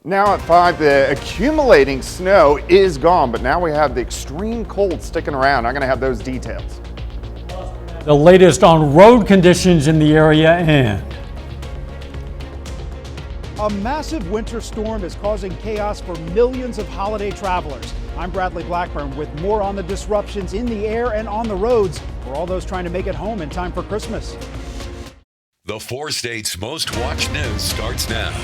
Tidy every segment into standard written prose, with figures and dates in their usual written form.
Now at 5, the accumulating snow is gone, but now we have the extreme cold sticking around. I'm going to have those details. The latest on road conditions in the area and a massive winter storm is causing chaos for millions of holiday travelers. I'm Bradley Blackburn with more on the disruptions in the air and on the roads for all those trying to make it home in time for Christmas. The 4 states' most watched news starts now.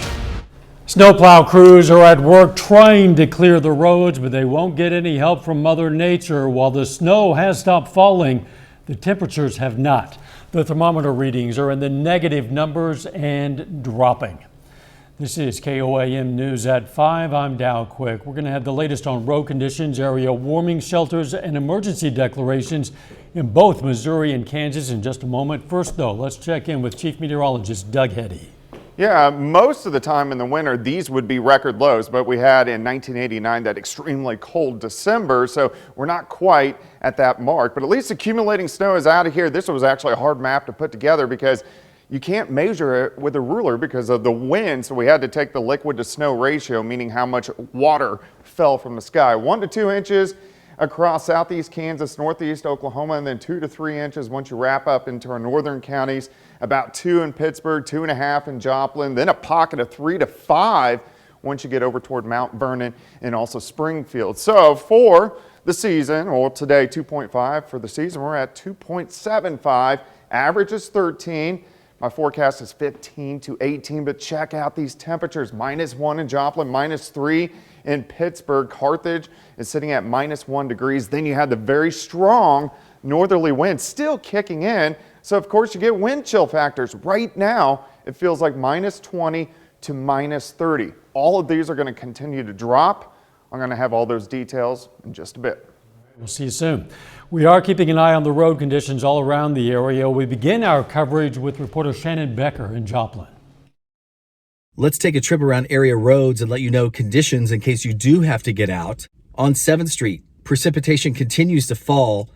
Snowplow crews are at work trying to clear the roads, but they won't get any help from Mother Nature. While the snow has stopped falling, the temperatures have not. The thermometer readings are in the negative numbers and dropping. This is KOAM News at 5. I'm Dow Quick. We're going to have the latest on road conditions, area warming shelters, and emergency declarations in both Missouri and Kansas in just a moment. First, though, let's check in with Chief Meteorologist Doug Heddy. Yeah, most of the time in the winter, these would be record lows, but we had in 1989 that extremely cold December, so we're not quite at that mark. But at least accumulating snow is out of here. This was actually a hard map to put together because you can't measure it with a ruler because of the wind, so we had to take the liquid to snow ratio, meaning how much water fell from the sky. 1 to 2 inches across southeast Kansas, northeast Oklahoma, and then 2 to 3 inches once you wrap up into our northern counties. About 2 in Pittsburgh, 2.5 in Joplin, then a pocket of 3 to 5 once you get over toward Mount Vernon and also Springfield. So for the season, or today 2.5 for the season, we're at 2.75. Average is 13. My forecast is 15 to 18, but check out these temperatures. -1 in Joplin, -3 in Pittsburgh. Carthage is sitting at -1 degrees. Then you had the very strong northerly wind still kicking in. So of course you get wind chill factors. Right now, it feels like -20 to -30. All of these are going to continue to drop. I'm going to have all those details in just a bit. We'll see you soon. We are keeping an eye on the road conditions all around the area. We begin our coverage with reporter Shannon Becker in Joplin. Let's take a trip around area roads and let you know conditions in case you do have to get out. On 7th Street, precipitation continues to fall,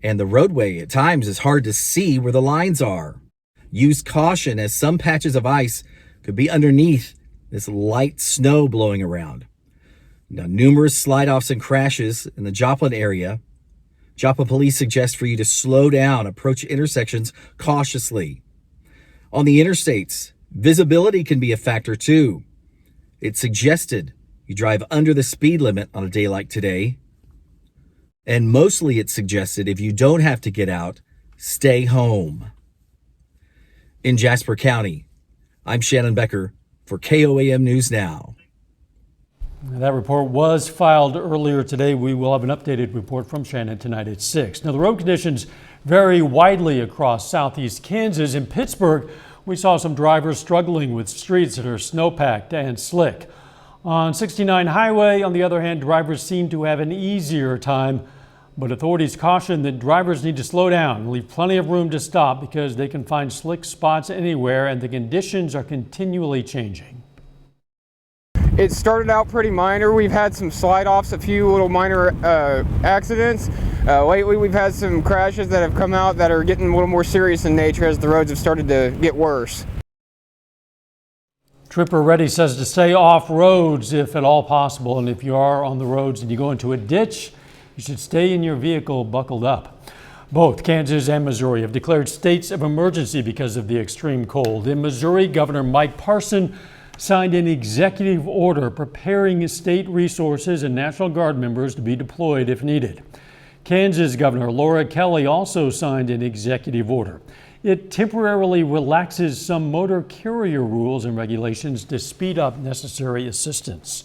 and the roadway at times is hard to see where the lines are. Use caution as some patches of ice could be underneath this light snow blowing around. Now, numerous slide-offs and crashes in the Joplin area. Joplin police suggest for you to slow down, approach intersections cautiously. On the interstates, visibility can be a factor too. It's suggested you drive under the speed limit on a day like today. And mostly it's suggested if you don't have to get out, stay home. In Jasper County, I'm Shannon Becker for KOAM News Now. That report was filed earlier today. We will have an updated report from Shannon tonight at 6. Now, the road conditions vary widely across southeast Kansas. In Pittsburgh, we saw some drivers struggling with streets that are snowpacked and slick. On 69 Highway, on the other hand, drivers seem to have an easier time, but authorities caution that drivers need to slow down and leave plenty of room to stop because they can find slick spots anywhere and the conditions are continually changing. It started out pretty minor. We've had some slide-offs, a few little minor accidents. Lately we've had some crashes that have come out that are getting a little more serious in nature as the roads have started to get worse. Tripper Reddy says to stay off roads if at all possible, and if you are on the roads and you go into a ditch, you should stay in your vehicle buckled up. Both Kansas and Missouri have declared states of emergency because of the extreme cold. In Missouri, Governor Mike Parson signed an executive order preparing state resources and National Guard members to be deployed if needed. Kansas Governor Laura Kelly also signed an executive order. It temporarily relaxes some motor carrier rules and regulations to speed up necessary assistance.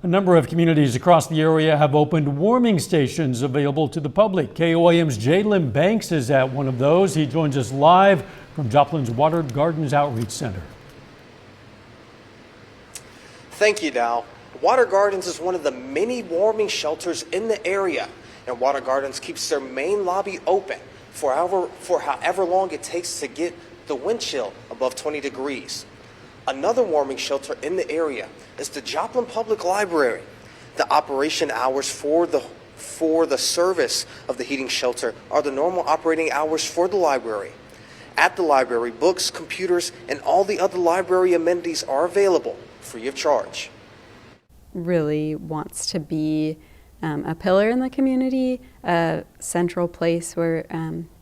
A number of communities across the area have opened warming stations available to the public. KOAM's Jalen Banks is at one of those. He joins us live from Joplin's Water Gardens Outreach Center. Thank you, Dow. Water Gardens is one of the many warming shelters in the area, and Water Gardens keeps their main lobby open for however long it takes to get the wind chill above 20 degrees. Another warming shelter in the area is the Joplin Public Library. The operation hours for the service of the heating shelter are the normal operating hours for the library. At the library, books, computers, and all the other library amenities are available free of charge. really wants to be a pillar in the community, a central place where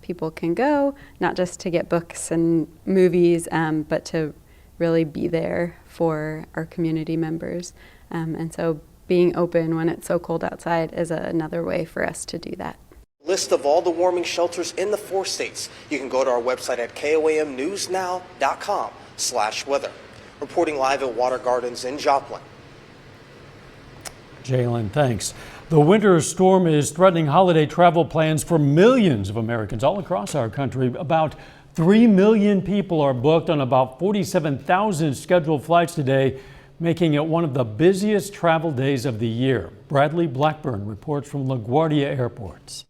people can go, not just to get books and movies, but to really be there for our community members. And so being open when it's so cold outside is another way for us to do that. List of all the warming shelters in the 4 states. You can go to our website at koamnewsnow.com/weather. Reporting live at Water Gardens in Joplin. Jalen, thanks. The winter storm is threatening holiday travel plans for millions of Americans all across our country. About 3 million people are booked on about 47,000 scheduled flights today, making it one of the busiest travel days of the year. Bradley Blackburn reports from LaGuardia Airports.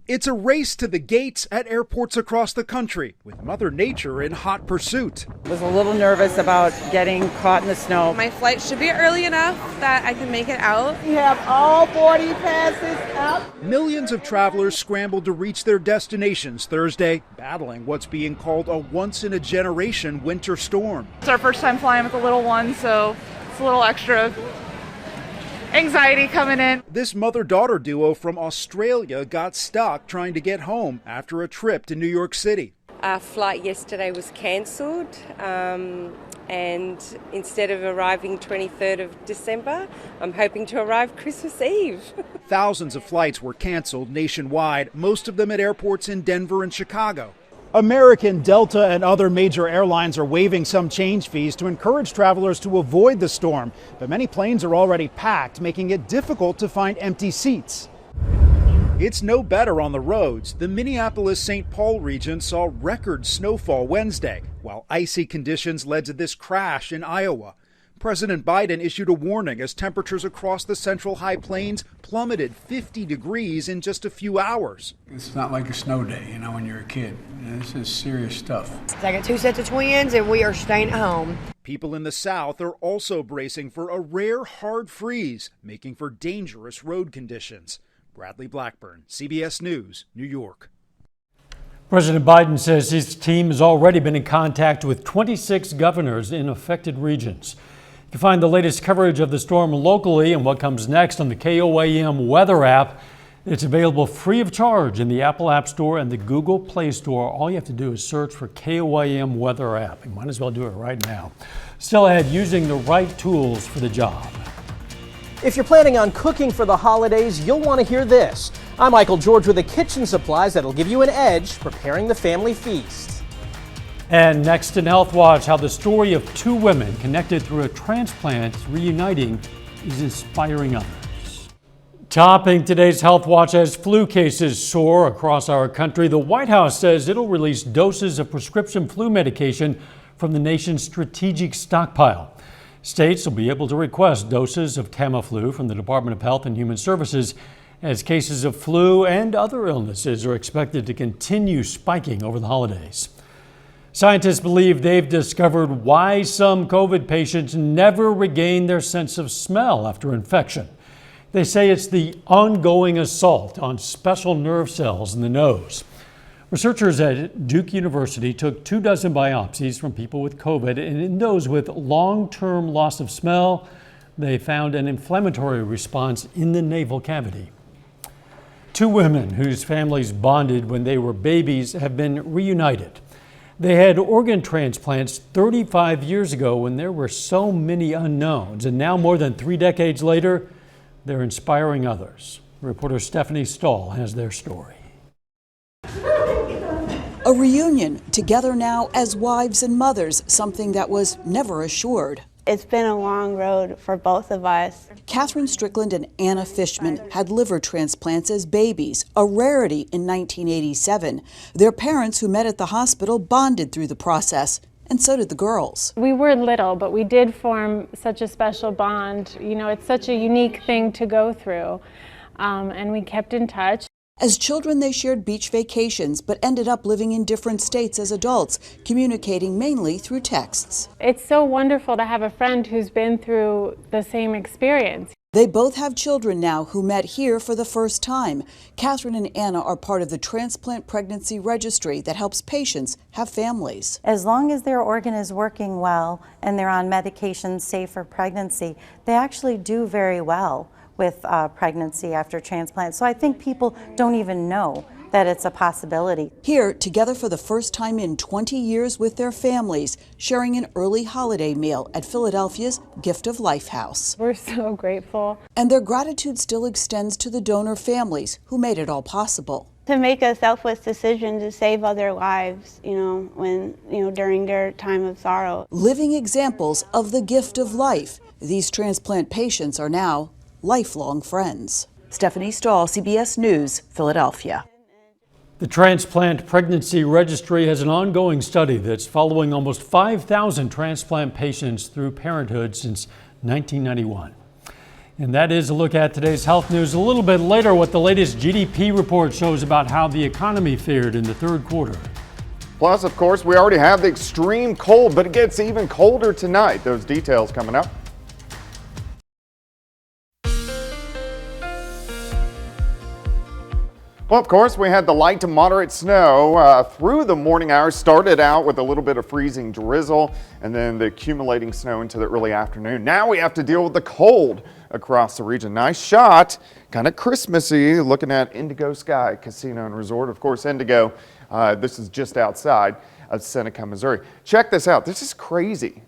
It's a race to the gates at airports across the country, with Mother Nature in hot pursuit. I was a little nervous about getting caught in the snow. My flight should be early enough that I can make it out. We have all boarding passes up. Millions of travelers scrambled to reach their destinations Thursday, battling what's being called a once-in-a-generation winter storm. It's our first time flying with the little one, so it's a little extra anxiety coming in. This mother-daughter duo from Australia got stuck trying to get home after a trip to New York City. Our flight yesterday was cancelled, and instead of arriving 23rd of December, I'm hoping to arrive Christmas Eve. Thousands of flights were canceled nationwide, most of them at airports in Denver and Chicago. American, Delta, and other major airlines are waiving some change fees to encourage travelers to avoid the storm. But many planes are already packed, making it difficult to find empty seats. It's no better on the roads. The Minneapolis-St. Paul region saw record snowfall Wednesday, while icy conditions led to this crash in Iowa. President Biden issued a warning as temperatures across the Central High Plains plummeted 50 degrees in just a few hours. It's not like a snow day, when you're a kid. This is serious stuff. I got 2 sets of twins and we are staying at home. People in the South are also bracing for a rare hard freeze, making for dangerous road conditions. Bradley Blackburn, CBS News, New York. President Biden says his team has already been in contact with 26 governors in affected regions. You can find the latest coverage of the storm locally and what comes next on the KOAM weather app. It's available free of charge in the Apple App Store and the Google Play Store. All you have to do is search for KOAM weather app. You might as well do it right now. Still ahead, using the right tools for the job. If you're planning on cooking for the holidays, you'll want to hear this. I'm Michael George with the kitchen supplies that'll give you an edge preparing the family feast. And next in Health Watch, how the story of 2 women connected through a transplant reuniting is inspiring others. Topping today's Health Watch, as flu cases soar across our country, the White House says it'll release doses of prescription flu medication from the nation's strategic stockpile. States will be able to request doses of Tamiflu from the Department of Health and Human Services as cases of flu and other illnesses are expected to continue spiking over the holidays. Scientists believe they've discovered why some COVID patients never regain their sense of smell after infection. They say it's the ongoing assault on special nerve cells in the nose. Researchers at Duke University took 24 biopsies from people with COVID, and in those with long-term loss of smell, they found an inflammatory response in the nasal cavity. 2 women whose families bonded when they were babies have been reunited. They had organ transplants 35 years ago when there were so many unknowns, and now more than 3 decades later, they're inspiring others. Reporter Stephanie Stahl has their story. A reunion, together now as wives and mothers, something that was never assured. It's been a long road for both of us. Catherine Strickland and Anna Fishman had liver transplants as babies, a rarity in 1987. Their parents, who met at the hospital, bonded through the process, and so did the girls. We were little, but we did form such a special bond. It's such a unique thing to go through, and we kept in touch. As children, they shared beach vacations, but ended up living in different states as adults, communicating mainly through texts. It's so wonderful to have a friend who's been through the same experience. They both have children now who met here for the first time. Catherine and Anna are part of the Transplant Pregnancy Registry that helps patients have families. As long as their organ is working well and they're on medication safe for pregnancy, they actually do very well with pregnancy after transplant. So I think people don't even know that it's a possibility. Here, together for the first time in 20 years with their families, sharing an early holiday meal at Philadelphia's Gift of Life House. We're so grateful. And their gratitude still extends to the donor families who made it all possible. To make a selfless decision to save other lives, during their time of sorrow. Living examples of the gift of life. These transplant patients are now lifelong friends. Stephanie Stahl, CBS News, Philadelphia. The Transplant Pregnancy Registry has an ongoing study that's following almost 5,000 transplant patients through parenthood since 1991. And that is a look at today's health news. A little bit later, what the latest GDP report shows about how the economy fared in the third quarter. Plus, of course, we already have the extreme cold, but it gets even colder tonight. Those details coming up. Well, of course, we had the light to moderate snow through the morning hours. Started out with a little bit of freezing drizzle and then the accumulating snow into the early afternoon. Now we have to deal with the cold across the region. Nice shot, kind of Christmassy, looking at Indigo Sky Casino and Resort. Of course, Indigo, this is just outside of Seneca, Missouri. Check this out. This is crazy.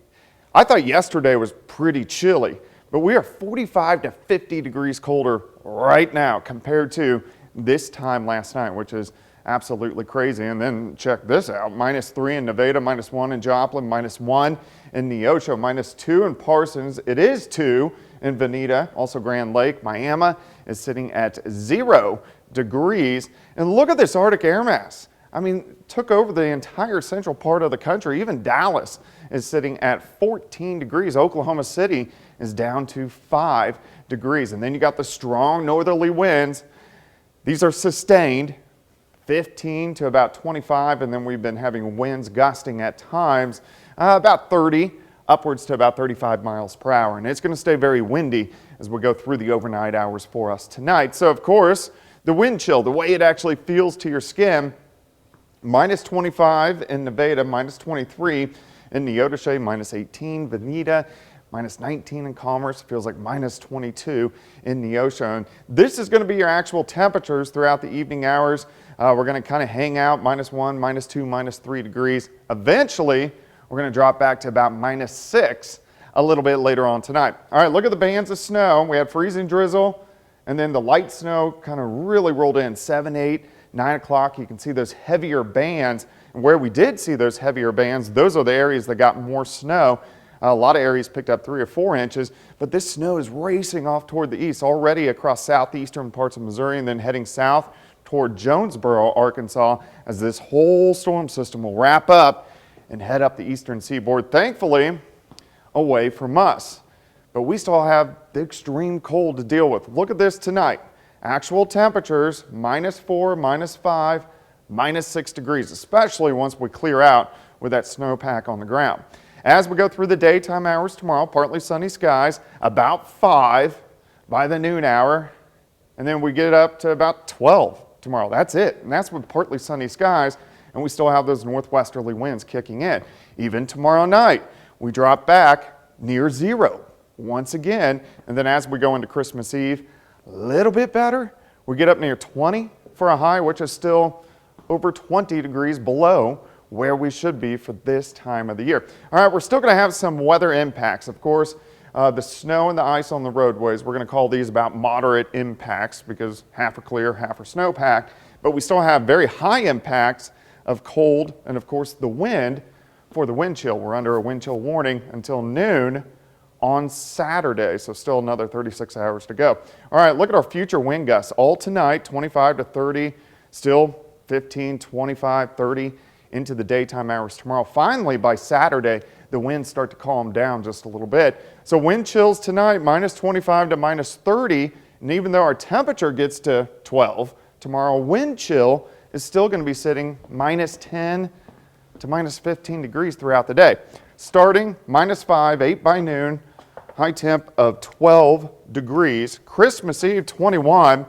I thought yesterday was pretty chilly, but we are 45 to 50 degrees colder right now compared to this time last night, which is absolutely crazy. And then check this out, -3 in Nevada, -1 in Joplin, -1 in Neosho, -2 in Parsons. It is 2 in Veneta, also Grand Lake. Miami is sitting at 0 degrees. And look at this Arctic air mass. I mean, took over the entire central part of the country. Even Dallas is sitting at 14 degrees. Oklahoma City is down to 5 degrees. And then you got the strong northerly winds. These are sustained, 15 to about 25, and then we've been having winds gusting at times about 30, upwards to about 35 miles per hour. And it's going to stay very windy as we go through the overnight hours for us tonight. So, of course, the wind chill, the way it actually feels to your skin, -25 in Nevada, -23 in Neodesha, -18 Veneta, -19 in Commerce, feels like -22 in Neosho. And this is going to be your actual temperatures throughout the evening hours. We're going to kind of hang out -1, -2, -3 degrees. Eventually, we're going to drop back to about -6 a little bit later on tonight. All right, look at the bands of snow. We had freezing drizzle, and then the light snow kind of really rolled in 7, 8, 9 o'clock. You can see those heavier bands. And where we did see those heavier bands, those are the areas that got more snow. A lot of areas picked up 3 or 4 inches, but this snow is racing off toward the east, already across southeastern parts of Missouri and then heading south toward Jonesboro, Arkansas, as this whole storm system will wrap up and head up the eastern seaboard, thankfully away from us. But we still have the extreme cold to deal with. Look at this tonight. Actual temperatures, -4, -5, -6 degrees, especially once we clear out with that snowpack on the ground. As we go through the daytime hours tomorrow, partly sunny skies, about 5 by the noon hour, and then we get up to about 12 tomorrow. That's it, and that's with partly sunny skies, and we still have those northwesterly winds kicking in. Even tomorrow night, we drop back near 0 once again, and then as we go into Christmas Eve, a little bit better. We get up near 20 for a high, which is still over 20 degrees below where we should be for this time of the year. All right, we're still going to have some weather impacts. Of course, the snow and the ice on the roadways, we're going to call these about moderate impacts because half are clear, half are snow-packed. But we still have very high impacts of cold and, of course, the wind for the wind chill. We're under a wind chill warning until noon on Saturday, so still another 36 hours to go. All right, look at our future wind gusts. All tonight, 25 to 30, still 15, 25, 30. Into the daytime hours tomorrow. Finally, by Saturday, the winds start to calm down just a little bit. So wind chills tonight, -25 to -30. And even though our temperature gets to 12, tomorrow wind chill is still going to be sitting -10 to -15 degrees throughout the day. Starting -5, 8 by noon, high temp of 12 degrees. Christmas Eve, 21.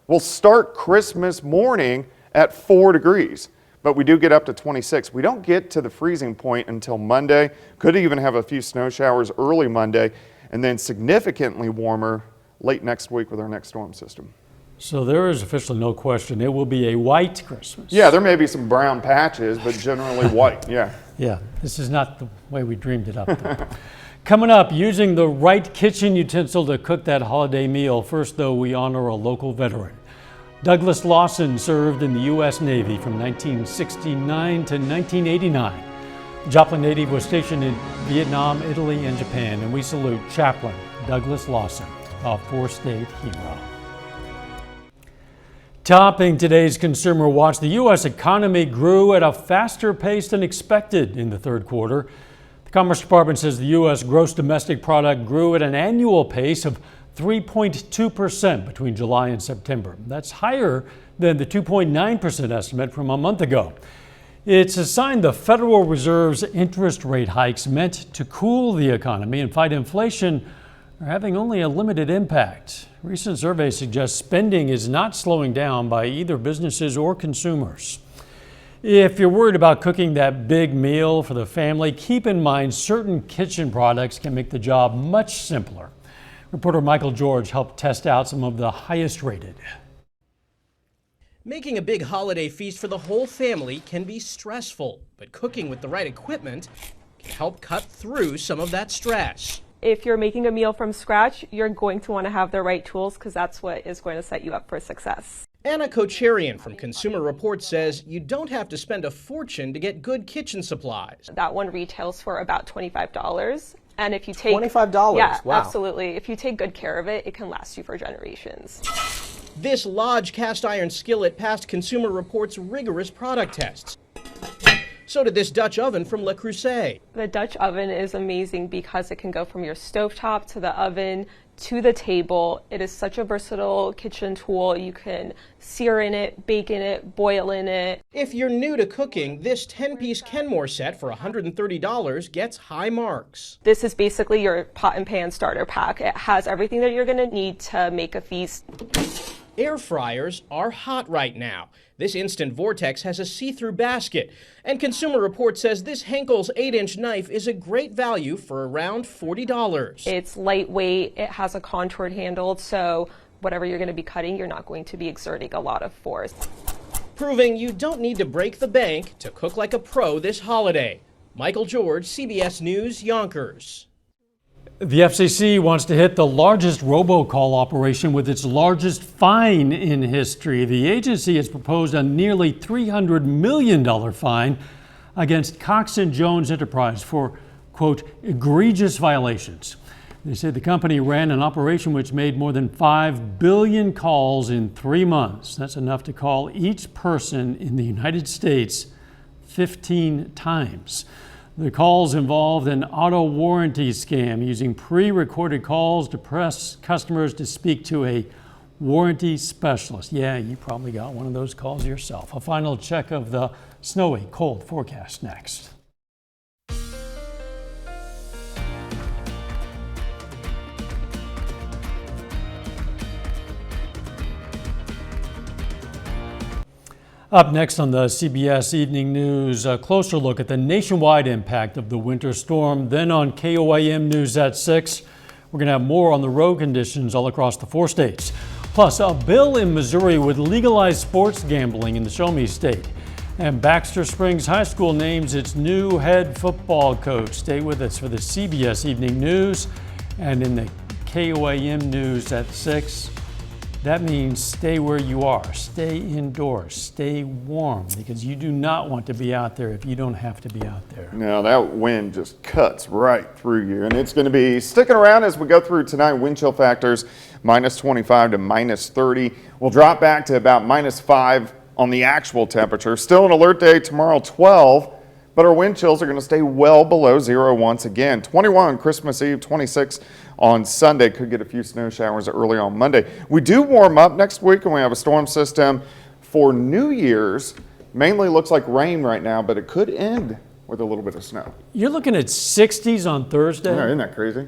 We'll start Christmas morning at 4 degrees, but we do get up to 26. We don't get to the freezing point until Monday. Could even have a few snow showers early Monday, and then significantly warmer late next week with our next storm system. So there is officially no question it will be a white Christmas. Yeah, there may be some brown patches, but generally white, yeah. Yeah, this is not the way we dreamed it up, though. Coming up, using the right kitchen utensil to cook that holiday meal. First, though, we honor a local veteran. Douglas Lawson served in the U.S. Navy from 1969 to 1989. The Joplin native was stationed in Vietnam, Italy, and Japan, and we salute Chaplain Douglas Lawson, a four-state hero. Topping today's Consumer Watch, the U.S. economy grew at a faster pace than expected in the third quarter. The Commerce Department says the U.S. gross domestic product grew at an annual pace of 3.2% between July and September. That's higher than the 2.9% estimate from a month ago. It's a sign the Federal Reserve's interest rate hikes meant to cool the economy and fight inflation are having only a limited impact. Recent surveys suggest spending is not slowing down by either businesses or consumers. If you're worried about cooking that big meal for the family, keep in mind certain kitchen products can make the job much simpler. Reporter Michael George helped test out some of the highest rated. Making a big holiday feast for the whole family can be stressful, but cooking with the right equipment can help cut through some of that stress. If you're making a meal from scratch, you're going to want to have the right tools because that's what is going to set you up for success. Anna Kocharian from Consumer Reports says you don't have to spend a fortune to get good kitchen supplies. That one retails for about $25. And if you take $25? Yeah, wow. Absolutely. If you take good care of it, it can last you for generations. This Lodge cast iron skillet passed Consumer Reports' rigorous product tests. So did this Dutch oven from Le Creuset. The Dutch oven is amazing because it can go from your stovetop to the oven to the table. It is such a versatile kitchen tool. You can sear in it, bake in it, boil in it. If you're new to cooking, this 10-piece Kenmore set for $130 gets high marks. This is basically your pot and pan starter pack. It has everything that you're going to need to make a feast. Air fryers are hot right now. This Instant Vortex has a see-through basket, and Consumer Reports says this Henkel's 8-inch knife is a great value for around $40. It's lightweight, it has a contoured handle, so whatever you're going to be cutting, you're not going to be exerting a lot of force. Proving you don't need to break the bank to cook like a pro this holiday. Michael George, CBS News, Yonkers. The FCC wants to hit the largest robocall operation with its largest fine in history. The agency has proposed a nearly $300 million fine against Cox & Jones Enterprise for, quote, egregious violations. They say the company ran an operation which made more than 5 billion calls in 3 months. That's enough to call each person in the United States 15 times. The calls involved an auto warranty scam using pre-recorded calls to press customers to speak to a warranty specialist. Yeah, you probably got one of those calls yourself. A final check of the snowy, cold forecast next. Up next on the CBS Evening News, a closer look at the nationwide impact of the winter storm. Then on KOAM News at 6, we're going to have more on the road conditions all across the 4 states. Plus, a bill in Missouri would legalize sports gambling in the Show Me State. And Baxter Springs High School names its new head football coach. Stay with us for the CBS Evening News. And in the KOAM News at 6, that means stay where you are, stay indoors, stay warm, because you do not want to be out there if you don't have to be out there. No, that wind just cuts right through you, and it's going to be sticking around as we go through tonight. Wind chill factors minus 25 to minus 30. We'll drop back to about minus 5 on the actual temperature. Still an alert day tomorrow, 12, but our wind chills are going to stay well below zero once again. 21 Christmas Eve, 26 on Sunday. Could get a few snow showers early on Monday. We do warm up next week, and we have a storm system for New Year's. Mainly looks like rain right now, but it could end with a little bit of snow. You're looking at 60s on Thursday. Yeah, isn't that crazy?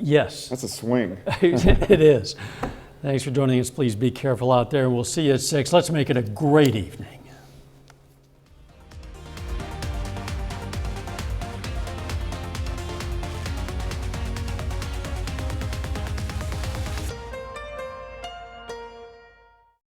Yes. That's a swing. It is. Thanks for joining us. Please be careful out there, and we'll see you at 6. Let's make it a great evening.